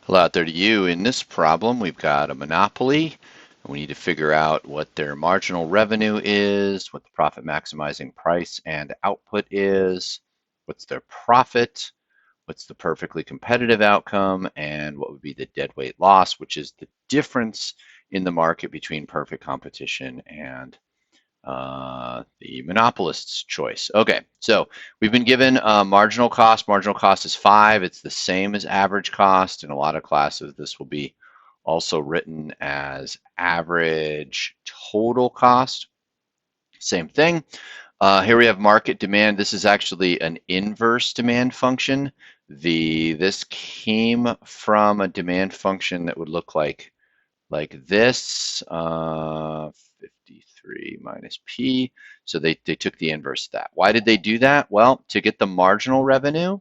Hello out there to you. In this problem, we've got a monopoly, and we need to figure out what their marginal revenue is, what the profit maximizing price and output is, what's their profit, what's the perfectly competitive outcome, and what would be the deadweight loss, which is the difference in the market between perfect competition and the monopolist's choice. Okay, so we've been given marginal cost. Marginal cost is 5. It's the same as average cost. In a lot of classes, this will be also written as average total cost. Same thing. Here we have market demand. This is actually an inverse demand function. This came from a demand function that would look like this, 53 minus P. So they took the inverse of that. Why did they do that? Well, to get the marginal revenue,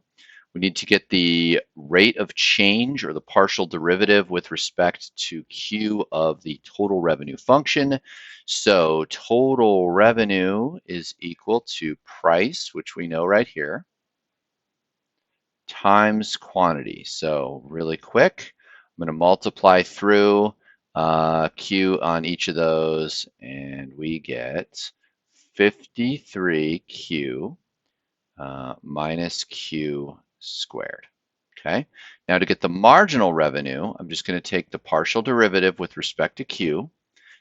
we need to get the rate of change or the partial derivative with respect to Q of the total revenue function. So total revenue is equal to price, which we know right here, times quantity. So really quick, I'm going to multiply through Q on each of those, and we get 53Q minus Q squared. Okay, now to get the marginal revenue, I'm just going to take the partial derivative with respect to Q.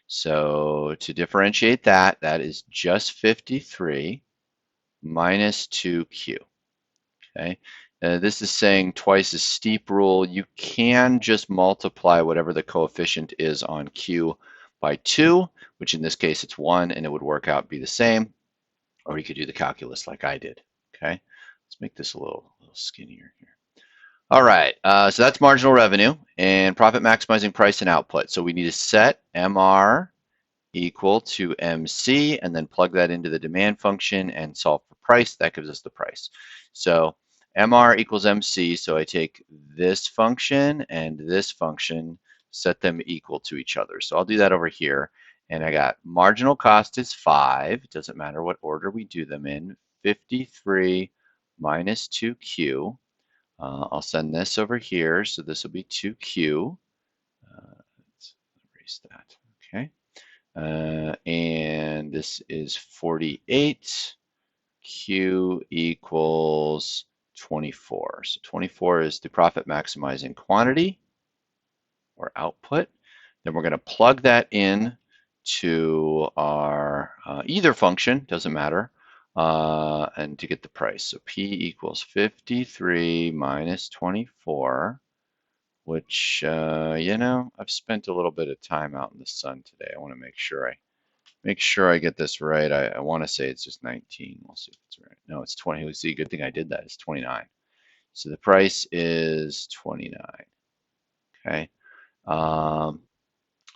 So to differentiate that, that is just 53 minus 2Q. Okay, this is saying twice as steep rule. You can just multiply whatever the coefficient is on Q by 2, which in this case it's 1, and it would work out be the same. Or you could do the calculus like I did. Okay, let's make this a little skinnier here. All right, so that's marginal revenue and profit maximizing price and output. So we need to set MR equal to MC and then plug that into the demand function and solve for price. That gives us the price. So MR equals MC, so I take this function and this function, set them equal to each other. So I'll do that over here. And I got marginal cost is 5. It doesn't matter what order we do them in. 53 minus 2Q. I'll send this over here, so this will be 2Q. Let's erase that. Okay. And this is 48. Q equals 24. So 24 is the profit maximizing quantity or output. Then we're going to plug that in to our either function, doesn't matter, and to get the price. So P equals 53 minus 24, which, I've spent a little bit of time out in the sun today. I want to make sure I get this right. I want to say it's just 19. We'll see if it's right. No, it's 20. We'll see. Good thing I did that. It's 29. So the price is 29. Okay.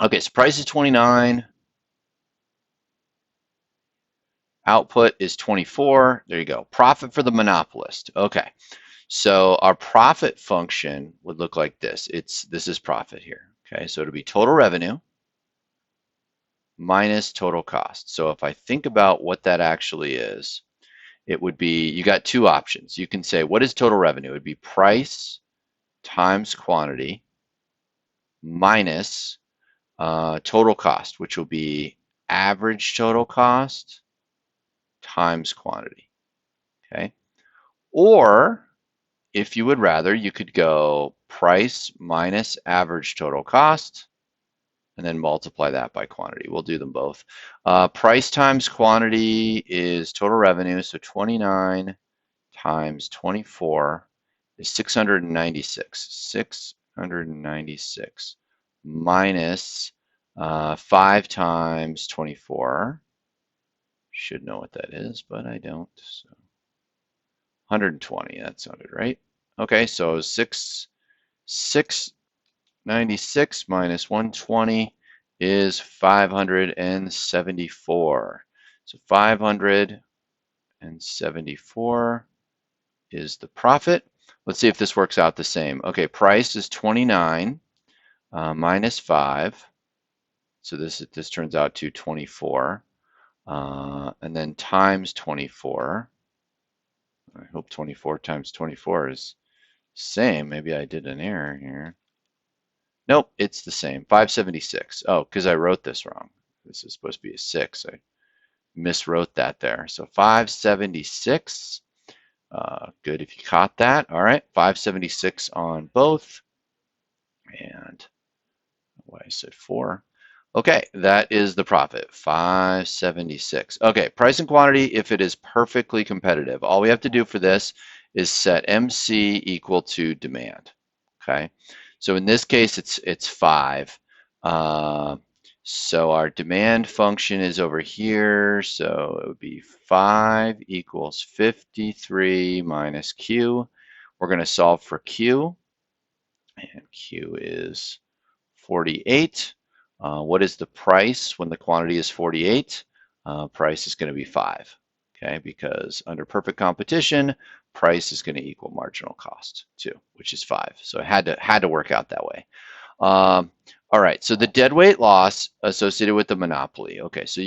Okay, so price is 29. Output is 24. There you go. Profit for the monopolist. Okay. So our profit function would look like this. This is profit here. Okay, so it'll be total revenue minus total cost. So if I think about what that actually is, it would be, you got two options. You can say, what is total revenue? It would be price times quantity minus total cost, which will be average total cost times quantity. Okay. Or if you would rather, you could go price minus average total cost and then multiply that by quantity. We'll do them both. Price times quantity is total revenue, so 29 times 24 is 696. 696 minus 5 times 24. Should know what that is, but I don't. So 120, that sounded right. Okay, so 696 minus 120 is 574. So 574 is the profit. Let's see if this works out the same. Okay, price is 29 minus 5. So this turns out to 24. And then times 24. I hope 24 times 24 is same. Maybe I did an error here. Nope, it's the same. 576. Oh, because I wrote this wrong. This is supposed to be a 6. I miswrote that there. So 576. Good if you caught that. All right, 576 on both. And why I said 4. Okay, that is the profit, 576. Okay, price and quantity if it is perfectly competitive. All we have to do for this is set MC equal to demand. Okay, so in this case it's 5. So our demand function is over here. So it would be 5 equals 53 minus Q. We're going to solve for Q, and Q is 48. What is the price when the quantity is 48? Price is going to be 5, okay? Because under perfect competition, price is going to equal marginal cost too, which is 5. So it had to work out that way. All right, so the deadweight loss associated with the monopoly. Okay, so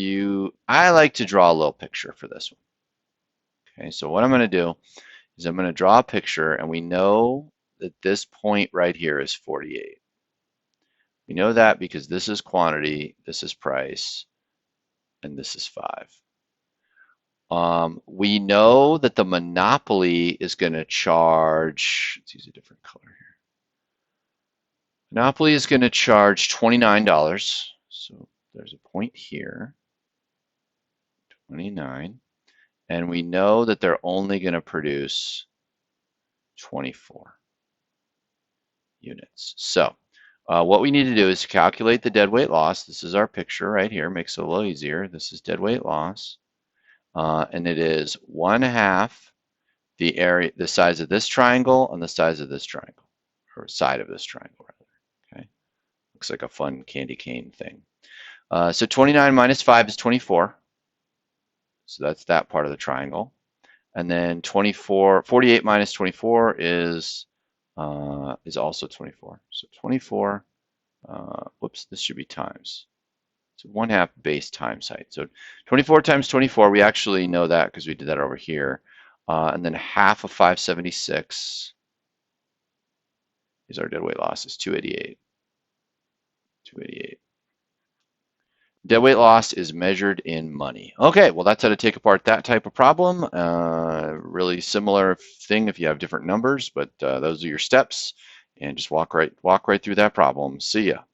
I like to draw a little picture for this one. Okay, so what I'm going to do is I'm going to draw a picture, and we know that this point right here is 48. We know that because this is quantity, this is price, and this is 5. We know that the monopoly is going to charge, let's use a different color here. Monopoly is going to charge $29. So there's a point here, 29. And we know that they're only going to produce 24 units. So what we need to do is calculate the deadweight loss. This is our picture right here. Makes it a little easier. This is deadweight loss. And it is 1/2 the area, the size of this triangle and the size of this triangle, or side of this triangle, rather. Okay, looks like a fun candy cane thing. So 29 minus 5 is 24. So that's that part of the triangle. And then 48 minus 24 is also 24. So 24. Whoops, this should be times. So 1/2 base times height. So 24 times 24, we actually know that because we did that over here. And then 1/2 of 576 is our deadweight loss, is 288. 288. Deadweight loss is measured in money. Okay, well that's how to take apart that type of problem. Really similar thing if you have different numbers, but those are your steps. And just walk right through that problem. See ya.